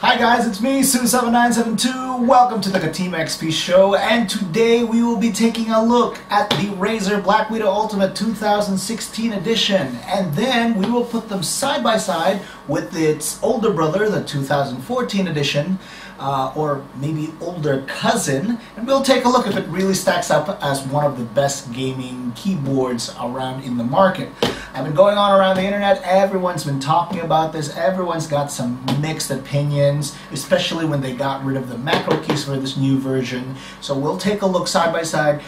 Hi guys, it's me, Sue7972. Welcome to the Katima XP show, and today we will be taking a look at the Razer Blackwidow Ultimate 2016 edition, and then we will put them side by side with its older brother, the 2014 edition, or maybe older cousin, and we'll take a look if it really stacks up as one of the best gaming keyboards around in the market. I've been going on around the internet, everyone's been talking about this, everyone's got some mixed opinions, especially when they got rid of the macro keys for this new version. So we'll take a look side by side.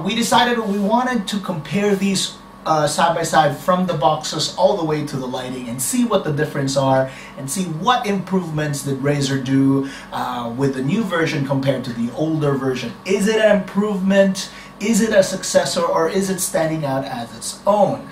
We decided we wanted to compare these side by side from the boxes all the way to the lighting and see what the difference are and see what improvements did Razer do with the new version compared to the older version. Is it an improvement? Is it a successor, or is it standing out as its own?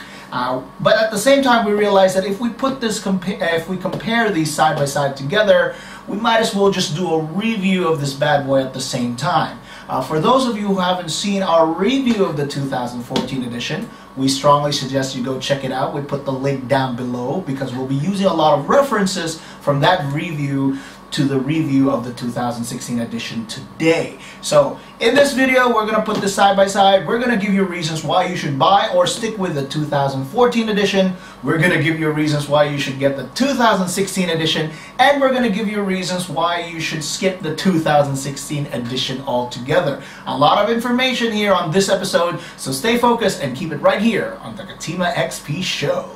But at the same time, we realized that if we put this if we compare these side by side together, we might as well just do a review of this bad boy at the same time. For those of you who haven't seen our review of the 2014 edition, we strongly suggest you go check it out. We put the link down below because we'll be using a lot of references from that review to the review of the 2016 edition today. So in this video, we're going to put this side by side. We're going to give you reasons why you should buy or stick with the 2014 edition. We're going to give you reasons why you should get the 2016 edition, and we're going to give you reasons why you should skip the 2016 edition altogether. A lot of information here on this episode, so stay focused and keep it right here on the Katima XP show.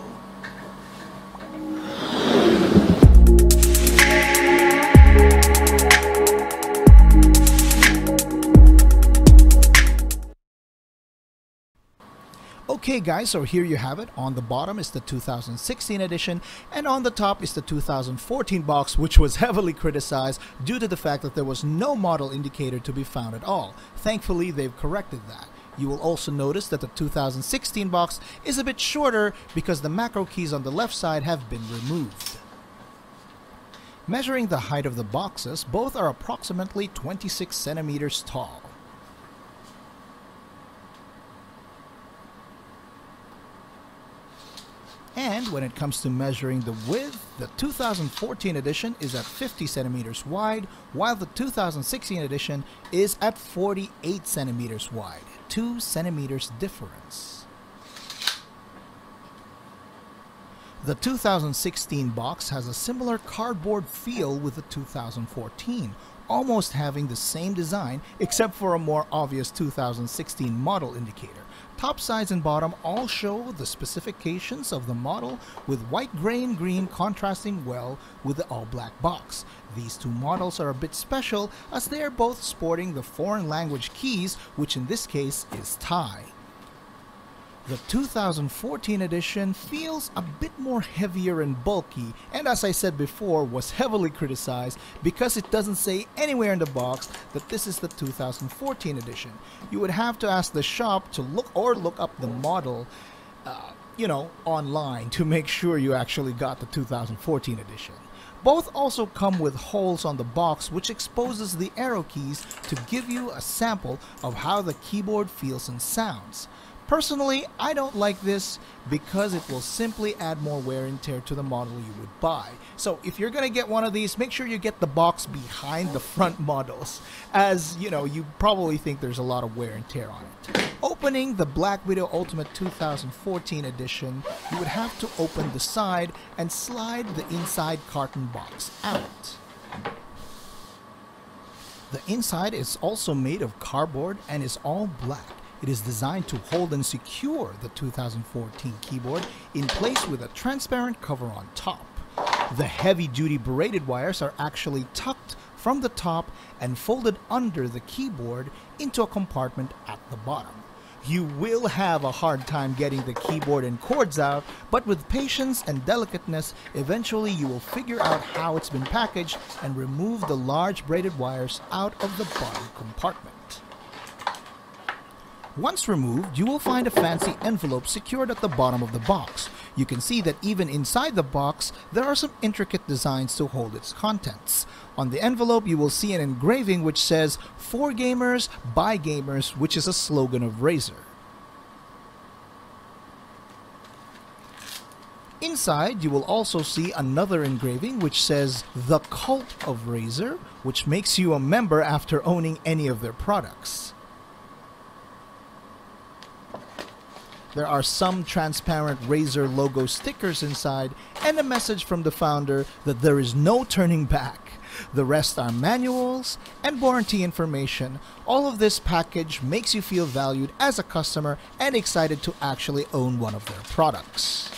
Okay guys, so here you have it. On the bottom is the 2016 edition, and on the top is the 2014 box, which was heavily criticized due to the fact that there was no model indicator to be found at all. Thankfully, they've corrected that. You will also notice that the 2016 box is a bit shorter because the macro keys on the left side have been removed. Measuring the height of the boxes, both are approximately 26 centimeters tall. And when it comes to measuring the width, the 2014 edition is at 50 centimeters wide, while the 2016 edition is at 48 centimeters wide. 2 centimeters difference. The 2016 box has a similar cardboard feel with the 2014, almost having the same design except for a more obvious 2016 model indicator. Top, sides, and bottom all show the specifications of the model, with white, gray, and green contrasting well with the all-black box. These two models are a bit special as they are both sporting the foreign language keys, which in this case is Thai. The 2014 edition feels a bit more heavier and bulky, and as I said before, was heavily criticized because it doesn't say anywhere in the box that this is the 2014 edition. You would have to ask the shop to look up the model, online to make sure you actually got the 2014 edition. Both also come with holes on the box, which exposes the arrow keys to give you a sample of how the keyboard feels and sounds. Personally, I don't like this because it will simply add more wear and tear to the model you would buy. So if you're going to get one of these, make sure you get the box behind the front models, as you probably think there's a lot of wear and tear on it. Opening the Blackwidow Ultimate 2014 edition, you would have to open the side and slide the inside carton box out. The inside is also made of cardboard and is all black. It is designed to hold and secure the 2014 keyboard in place with a transparent cover on top. The heavy-duty braided wires are actually tucked from the top and folded under the keyboard into a compartment at the bottom. You will have a hard time getting the keyboard and cords out, but with patience and delicateness, eventually you will figure out how it's been packaged and remove the large braided wires out of the bottom compartment. Once removed, you will find a fancy envelope secured at the bottom of the box. You can see that even inside the box, there are some intricate designs to hold its contents. On the envelope, you will see an engraving which says, "For gamers, by gamers," which is a slogan of Razer. Inside, you will also see another engraving which says The Cult of Razer, which makes you a member after owning any of their products. There are some transparent Razer logo stickers inside and a message from the founder that there is no turning back. The rest are manuals and warranty information. All of this package makes you feel valued as a customer and excited to actually own one of their products.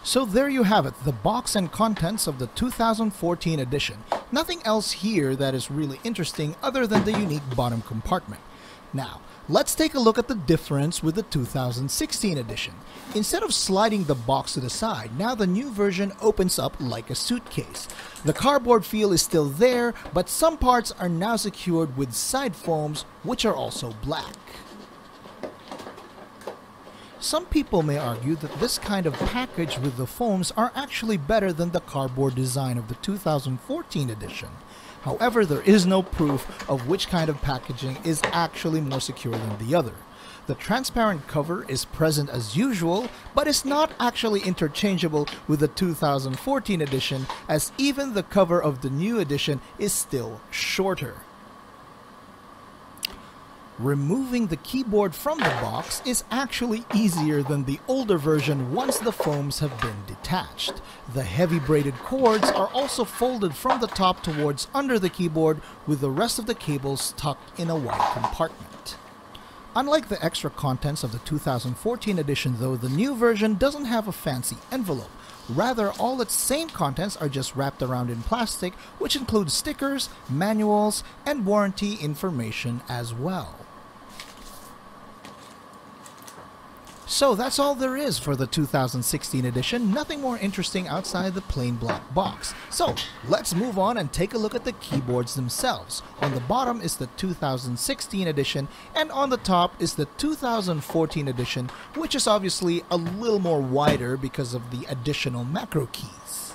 So there you have it, the box and contents of the 2014 edition. Nothing else here that is really interesting other than the unique bottom compartment. Now, let's take a look at the difference with the 2016 edition. Instead of sliding the box to the side, now the new version opens up like a suitcase. The cardboard feel is still there, but some parts are now secured with side foams, which are also black. Some people may argue that this kind of package with the foams are actually better than the cardboard design of the 2014 edition. However, there is no proof of which kind of packaging is actually more secure than the other. The transparent cover is present as usual, but is not actually interchangeable with the 2014 edition, as even the cover of the new edition is still shorter. Removing the keyboard from the box is actually easier than the older version once the foams have been detached. The heavy braided cords are also folded from the top towards under the keyboard, with the rest of the cables tucked in a wide compartment. Unlike the extra contents of the 2014 edition though, the new version doesn't have a fancy envelope. Rather, all its same contents are just wrapped around in plastic, which includes stickers, manuals, and warranty information as well. So that's all there is for the 2016 edition, nothing more interesting outside the plain black box. So let's move on and take a look at the keyboards themselves. On the bottom is the 2016 edition, and on the top is the 2014 edition, which is obviously a little more wider because of the additional macro keys.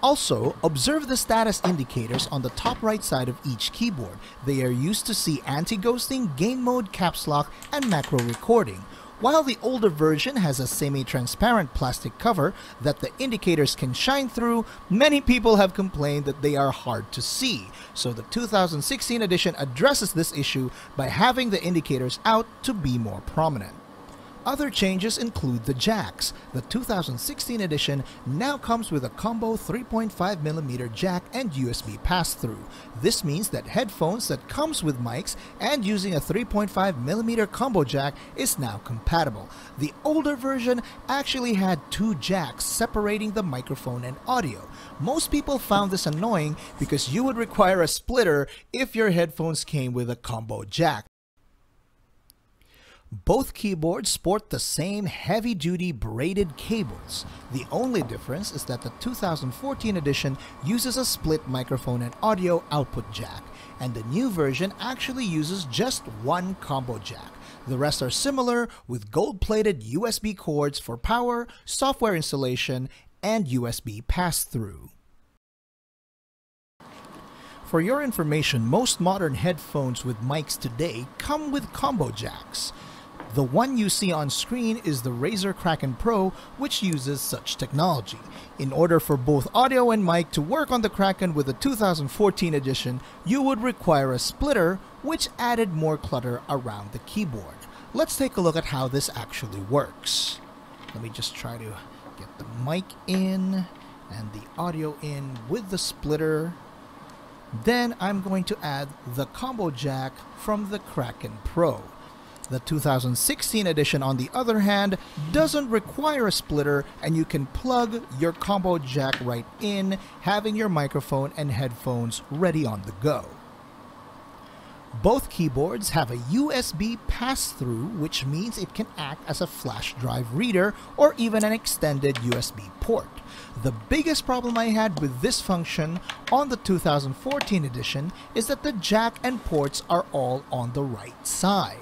Also, observe the status indicators on the top right side of each keyboard. They are used to see anti-ghosting, game mode, caps lock, and macro recording. While the older version has a semi-transparent plastic cover that the indicators can shine through, many people have complained that they are hard to see. So the 2016 edition addresses this issue by having the indicators out to be more prominent. Other changes include the jacks. The 2016 edition now comes with a combo 3.5mm jack and USB pass-through. This means that headphones that comes with mics and using a 3.5mm combo jack is now compatible. The older version actually had two jacks separating the microphone and audio. Most people found this annoying because you would require a splitter if your headphones came with a combo jack. Both keyboards sport the same heavy-duty braided cables. The only difference is that the 2014 edition uses a split microphone and audio output jack, and the new version actually uses just one combo jack. The rest are similar, with gold-plated USB cords for power, software installation, and USB pass-through. For your information, most modern headphones with mics today come with combo jacks. The one you see on screen is the Razer Kraken Pro, which uses such technology. In order for both audio and mic to work on the Kraken with the 2014 edition, you would require a splitter, which added more clutter around the keyboard. Let's take a look at how this actually works. Let me just try to get the mic in and the audio in with the splitter. Then I'm going to add the combo jack from the Kraken Pro. The 2016 edition, on the other hand, doesn't require a splitter, and you can plug your combo jack right in, having your microphone and headphones ready on the go. Both keyboards have a USB pass-through, which means it can act as a flash drive reader or even an extended USB port. The biggest problem I had with this function on the 2014 edition is that the jack and ports are all on the right side.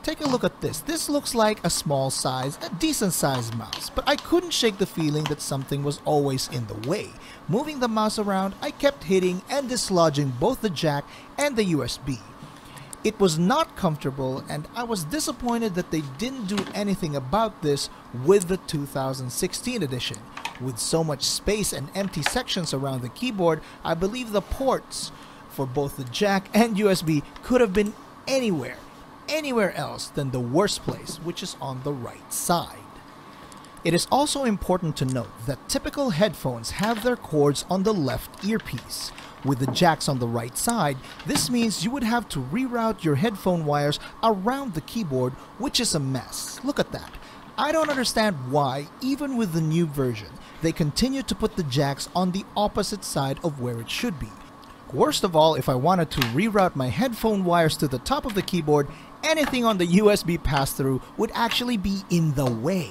Take a look at this. This looks like a small size, a decent sized mouse, but I couldn't shake the feeling that something was always in the way. Moving the mouse around, I kept hitting and dislodging both the jack and the USB. It was not comfortable, and I was disappointed that they didn't do anything about this with the 2016 edition. With so much space and empty sections around the keyboard, I believe the ports for both the jack and USB could have been anywhere else than the worst place, which is on the right side. It is also important to note that typical headphones have their cords on the left earpiece. With the jacks on the right side, this means you would have to reroute your headphone wires around the keyboard, which is a mess. Look at that. I don't understand why, even with the new version, they continue to put the jacks on the opposite side of where it should be. Worst of all, if I wanted to reroute my headphone wires to the top of the keyboard, anything on the USB pass-through would actually be in the way.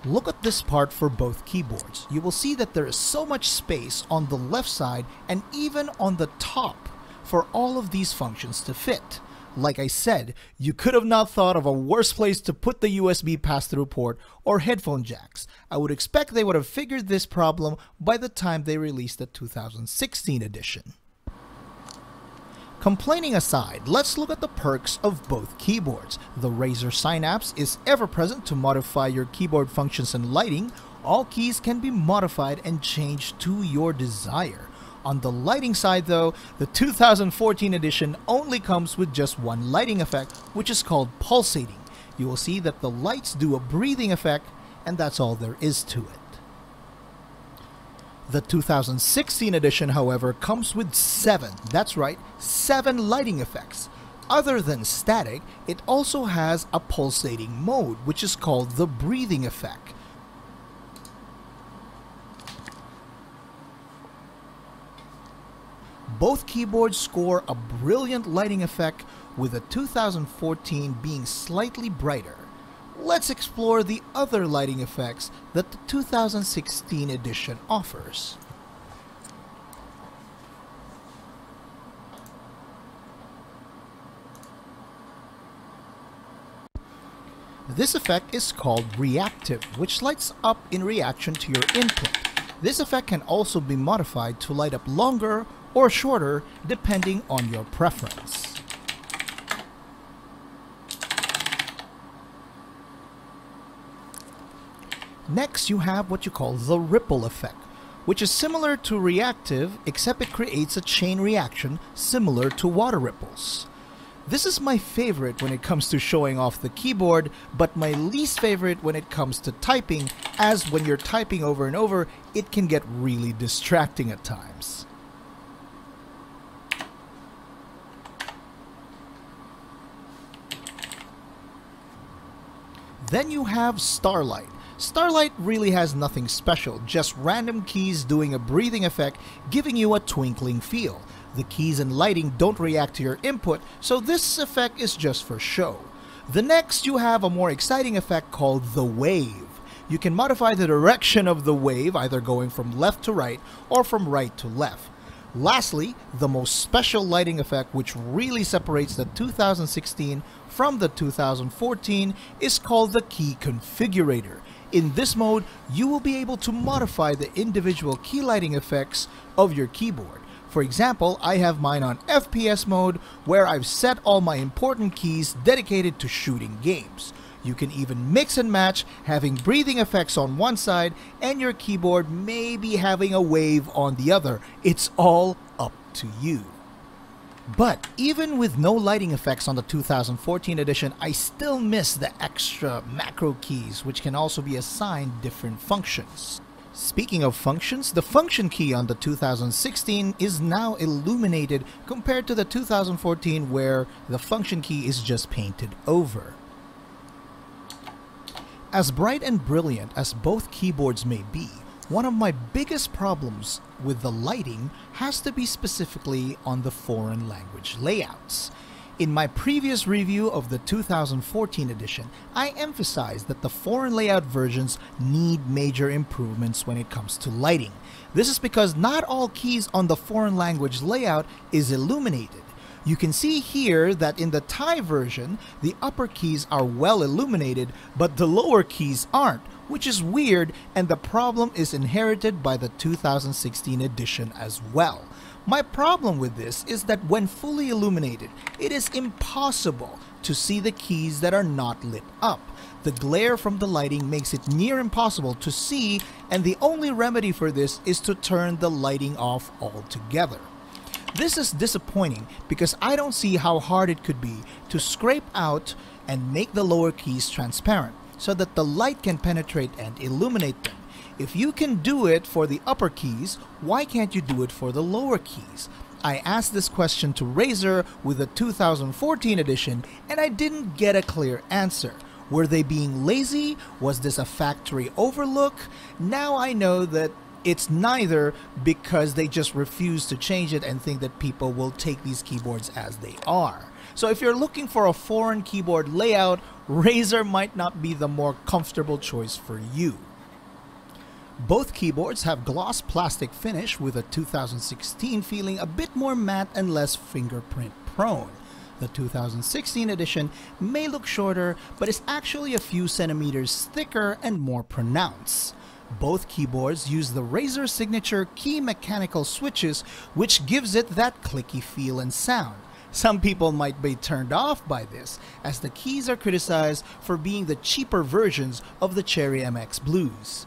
Look at this part for both keyboards. You will see that there is so much space on the left side and even on the top for all of these functions to fit. Like I said, you could have not thought of a worse place to put the USB pass-through port or headphone jacks. I would expect they would have figured this problem by the time they released the 2016 edition. Complaining aside, let's look at the perks of both keyboards. The Razer Synapse is ever present to modify your keyboard functions and lighting. All keys can be modified and changed to your desire. On the lighting side though, the 2014 edition only comes with just one lighting effect, which is called pulsating. You will see that the lights do a breathing effect, and that's all there is to it. The 2016 edition, however, comes with 7 lighting effects. Other than static, it also has a pulsating mode, which is called the breathing effect. Both keyboards score a brilliant lighting effect, with the 2014 being slightly brighter. Let's explore the other lighting effects that the 2016 edition offers. This effect is called reactive, which lights up in reaction to your input. This effect can also be modified to light up longer or shorter depending on your preference. Next, you have what you call the ripple effect, which is similar to reactive, except it creates a chain reaction similar to water ripples. This is my favorite when it comes to showing off the keyboard, but my least favorite when it comes to typing, as when you're typing over and over, it can get really distracting at times. Then you have Starlight. Starlight really has nothing special, just random keys doing a breathing effect, giving you a twinkling feel. The keys and lighting don't react to your input, so this effect is just for show. The next, you have a more exciting effect called the Wave. You can modify the direction of the wave, either going from left to right or from right to left. Lastly, the most special lighting effect, which really separates the 2016 from the 2014, is called the Key Configurator. In this mode, you will be able to modify the individual key lighting effects of your keyboard. For example, I have mine on FPS mode, where I've set all my important keys dedicated to shooting games. You can even mix and match, having breathing effects on one side and your keyboard maybe having a wave on the other. It's all up to you. But even with no lighting effects on the 2014 edition, I still miss the extra macro keys, which can also be assigned different functions. Speaking of functions, the function key on the 2016 is now illuminated compared to the 2014, where the function key is just painted over. As bright and brilliant as both keyboards may be, one of my biggest problems with the lighting has to be specifically on the foreign language layouts. In my previous review of the 2014 edition, I emphasized that the foreign layout versions need major improvements when it comes to lighting. This is because not all keys on the foreign language layout is illuminated. You can see here that in the Thai version, the upper keys are well illuminated, but the lower keys aren't, which is weird, and the problem is inherited by the 2016 edition as well. My problem with this is that when fully illuminated, it is impossible to see the keys that are not lit up. The glare from the lighting makes it near impossible to see, and the only remedy for this is to turn the lighting off altogether. This is disappointing because I don't see how hard it could be to scrape out and make the lower keys transparent so that the light can penetrate and illuminate them. If you can do it for the upper keys, why can't you do it for the lower keys? I asked this question to Razer with the 2014 edition and I didn't get a clear answer. Were they being lazy? Was this a factory overlook? Now I know that it's neither, because they just refuse to change it and think that people will take these keyboards as they are. So if you're looking for a foreign keyboard layout, Razer might not be the more comfortable choice for you. Both keyboards have gloss plastic finish with a 2016 feeling a bit more matte and less fingerprint prone. The 2016 edition may look shorter, but is actually a few centimeters thicker and more pronounced. Both keyboards use the Razer signature key mechanical switches, which gives it that clicky feel and sound. Some people might be turned off by this, as the keys are criticized for being the cheaper versions of the Cherry MX Blues.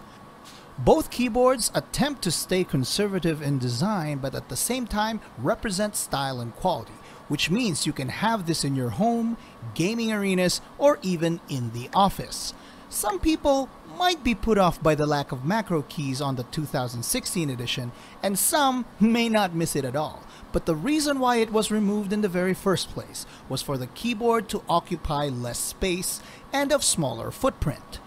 Both keyboards attempt to stay conservative in design, but at the same time represent style and quality, which means you can have this in your home, gaming arenas, or even in the office. Some people might be put off by the lack of macro keys on the 2016 edition, and some may not miss it at all. But the reason why it was removed in the very first place was for the keyboard to occupy less space and of smaller footprint.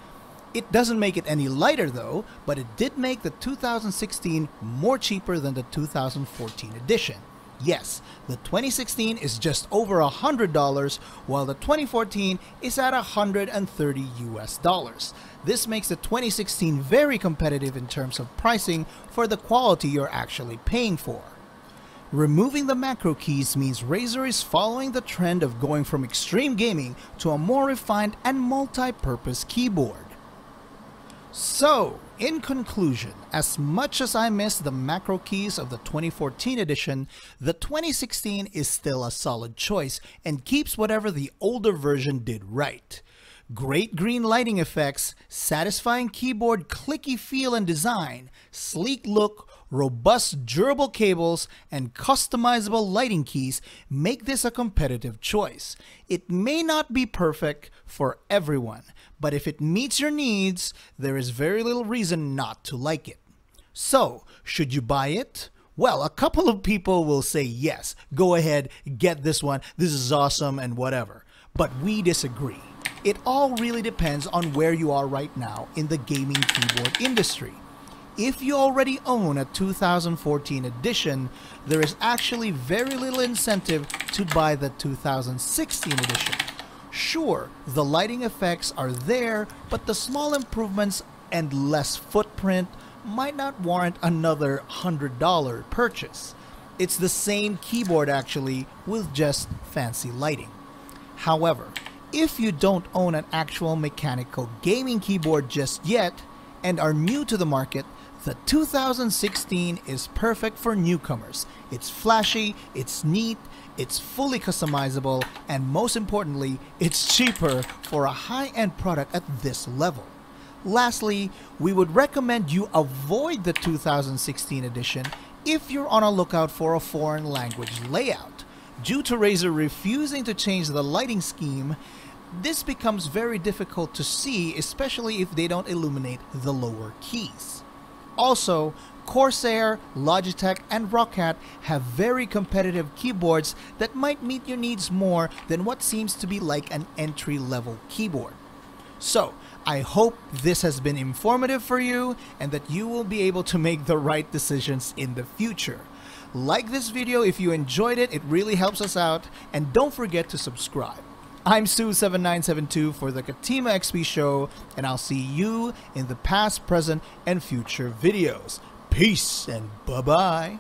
It doesn't make it any lighter though, but it did make the 2016 more cheaper than the 2014 edition. Yes, the 2016 is just over $100, while the 2014 is at $130 US. This makes the 2016 very competitive in terms of pricing for the quality you're actually paying for. Removing the macro keys means Razer is following the trend of going from extreme gaming to a more refined and multi-purpose keyboard. So, in conclusion, as much as I miss the macro keys of the 2014 edition, the 2016 is still a solid choice and keeps whatever the older version did right. Great green lighting effects, satisfying keyboard clicky feel and design, sleek look, robust durable cables, and customizable lighting keys make this a competitive choice. It may not be perfect for everyone, but if it meets your needs, there is very little reason not to like it. So, should you buy it? Well, a couple of people will say yes, go ahead, get this one, this is awesome and whatever. But we disagree. It all really depends on where you are right now in the gaming keyboard industry. If you already own a 2014 edition, there is actually very little incentive to buy the 2016 edition. Sure, the lighting effects are there, but the small improvements and less footprint might not warrant another $100 purchase. It's the same keyboard actually, with just fancy lighting. However, if you don't own an actual mechanical gaming keyboard just yet and are new to the market, the 2016 is perfect for newcomers. It's flashy, it's neat, it's fully customizable, and most importantly, it's cheaper for a high-end product at this level. Lastly, we would recommend you avoid the 2016 edition if you're on a lookout for a foreign language layout. Due to Razer refusing to change the lighting scheme, this becomes very difficult to see, especially if they don't illuminate the lower keys. Also, Corsair, Logitech, and Roccat have very competitive keyboards that might meet your needs more than what seems to be like an entry-level keyboard. So, I hope this has been informative for you and that you will be able to make the right decisions in the future. Like this video if you enjoyed it, it really helps us out, and don't forget to subscribe. I'm Stu7972 for the Katima XP Show, and I'll see you in the past, present, and future videos. Peace and bye-bye.